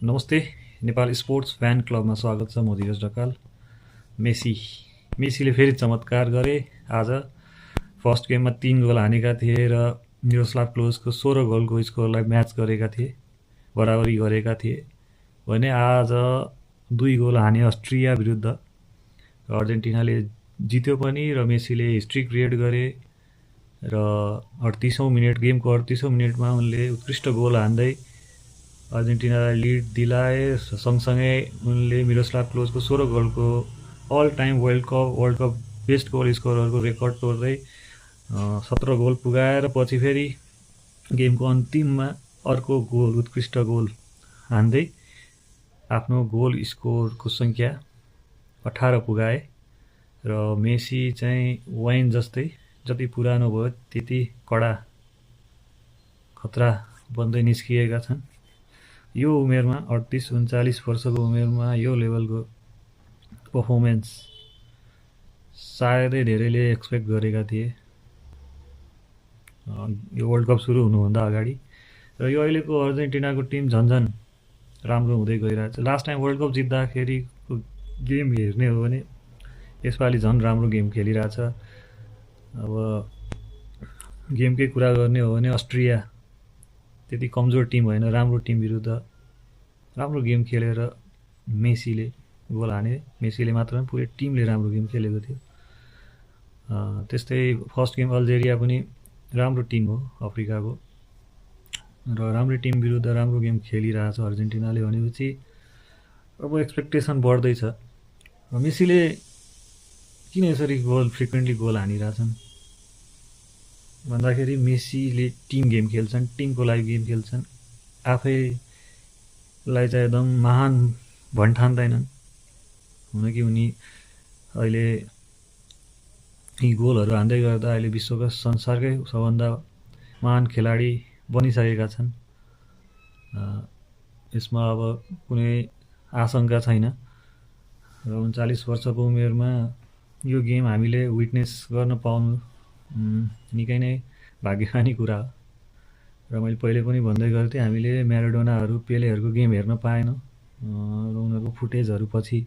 नमस्ते। Nepal sports fan क्लबमा स्वागत छ। म धीरज ढकाल। मेसीले फेरि चमत्कार गरे। आज फर्स्ट गेममा 3 गोल हानेका थिए र मिरोस्लाभ क्लोजको 16 गोलको स्कोरलाई म्याच गरेका थिए, बराबरी गरेका थिए भने आज 2 गोल हाने अस्ट्रिया विरुद्ध अर्जेन्टिनाले जित्यो पनि र मेसीले हिस्ट्री क्रिएट गरे र 38औं मिनेट, गेमको 38औं मिनेटमा उनले उत्कृष्ट गोल हान्दै अर्जेन्टिनालाई लिड दिलाए। सँगसँगै उनले मिरोस्लाभ क्लोजको 16 गोलको all time world cup best goal स्कोररको रेकर्ड तोड्दै 17 गोल पुगाएर पछि फेरि गेमको अन्तिममा अर्को गोल, उत्कृष्ट गोल हान्दै आफ्नो गोल स्कोरको सङ्ख्या 18 पुगाए र मेसी चाहिँ वाइन जस्तै जति पुरानो भयो त्यति कडा खतरा बन्दै निस्किएका छन्। यो उमेरमा 38-39 वर्षको उमेरमा यो लेभलको पर्फर्मेन्स सायदै धेरैले एक्सपेक्ट गरेका थिए यो वर्ल्ड कप सुरु हुनुभन्दा अगाडि। र यो अहिलेको अर्जेन्टिनाको टिम झन्झन राम्रो हुँदै गइरहेको छ। लास्ट टाइम वर्ल्ड कप जित्दाखेरिको गेम हेर्ने हो भने यसपालि झन् राम्रो गेम खेलिरहेछ। अब गेमकै कुरा गर्ने हो भने अस्ट्रिया त्यति कमजोर टिम होइन, राम्रो टिम विरुद्ध राम्रो गेम खेलेर मेसीले गोल हाने। मेसीले मात्र होइन, पुरै टिमले राम्रो गेम खेलेको थियो। त्यस्तै फर्स्ट गेम अल्जेरिया पनि राम्रो टिम हो अफ्रिकाको र राम्रो टिम विरुद्ध राम्रो गेम खेलिरहेछ अर्जेन्टिनाले भनेपछि अब एक्सपेक्टेसन बढ्दैछ। मेसीले किन यसरी फ्रिक्वेन्टली गोल हानिरहेछन् भन्दाखेरि मेसीले टिम गेम खेल्छन्, टिमको लागि गेम खेल्छन्। आफैलाई चाहिँ एकदम महान भन्ठान्दैनन्। हुन कि उनी अहिले यी गोलहरू हान्दै गर्दा अहिले विश्वका संसारकै सबभन्दा महान खेलाडी बनिसकेका छन्। यसमा अब कुनै आशंका छैन र 39 वर्षको उमेरमा यो गेम हामीले विटनेस गर्न पाउनु निकै नै भाग्यमानी कुरा हो। र मैले पहिले पनि भन्दै गर्थेँ, हामीले म्याराडोनाहरू, पेलेहरूको गेम हेर्न पाएनौँ र उनीहरूको फुटेजहरू पछि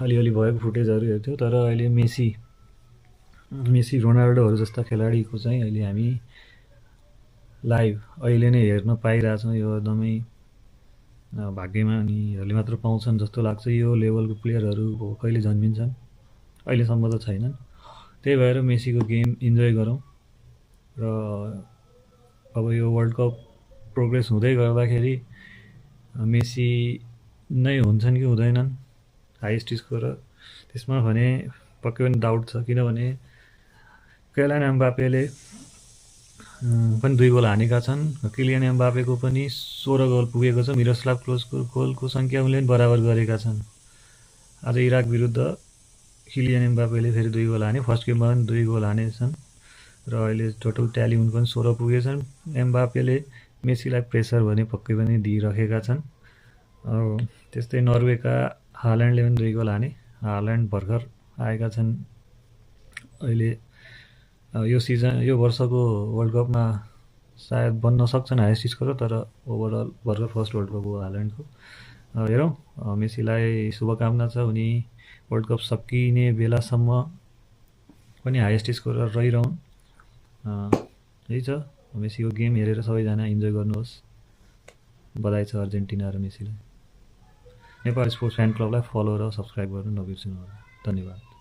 अलिअलि भएको फुटेजहरू हेर्थ्यौँ। तर अहिले मेसी रोनाल्डोहरू जस्ता खेलाडीको चाहिँ अहिले हामी लाइभ अहिले नै हेर्न पाइरहेछौँ। यो एकदमै भाग्यमानीहरूले मात्र पाउँछन् जस्तो लाग्छ। यो लेभलको प्लेयरहरू कहिले जन्मिन्छन्, अहिलेसम्म त छैनन्। त्यही भएर मेसीको गेम इन्जोय गरौँ र अब यो वर्ल्ड कप प्रोग्रेस हुँदै गर्दाखेरि मेसी नै हुन्छन् कि हुँदैनन् हाइएस्ट स्कोरर, त्यसमा भने पक्कै पनि डाउट छ। किनभने किलियन एम्बापेले पनि 2 गोल हानेका छन्। किलियन एम्बापेको पनि 16 गोल पुगेको छ। मिरोस्लाभ क्लोजको गोलको सङ्ख्या उनले पनि बराबर गरेका छन्। आज इराक विरुद्ध किलियन एम्बापेले फेरि 2 गोल हाने। फर्स्ट गेममा पनि 2 गोल हानेछन् र अहिले टोटल ट्याली उनको पनि 16 पुगेछन्। एम्बापेले मेसीलाई प्रेसर भने पक्कै पनि दिइरहेका छन्। त्यस्तै नर्वेका हाल्यान्डले पनि 2 गोल हाने। हाल्यान्ड भर्खर आएका छन्। अहिले यो वर्षको वर्ल्ड कपमा सायद बन्न सक्छन् हाइएस्ट स्कोरर, तर ओभरअल भर्खर फर्स्ट वर्ल्ड कप हो हाल्यान्डको। हेरौँ, मेसीलाई शुभकामना छ। उनी वर्ल्ड कप सकिने बेलासम्म पनि हाइएस्ट स्कोरर रहिरहन्। यही छ। मेसीको गेम हेरेर सबैजना इन्जोय गर्नुहोस्। बधाई छ अर्जेन्टिना र मेसीलाई। नेपाल स्पोर्ट्स फ्यान क्लबलाई फलो र सब्सक्राइब गर्न नबिर्सिनु होला। धन्यवाद।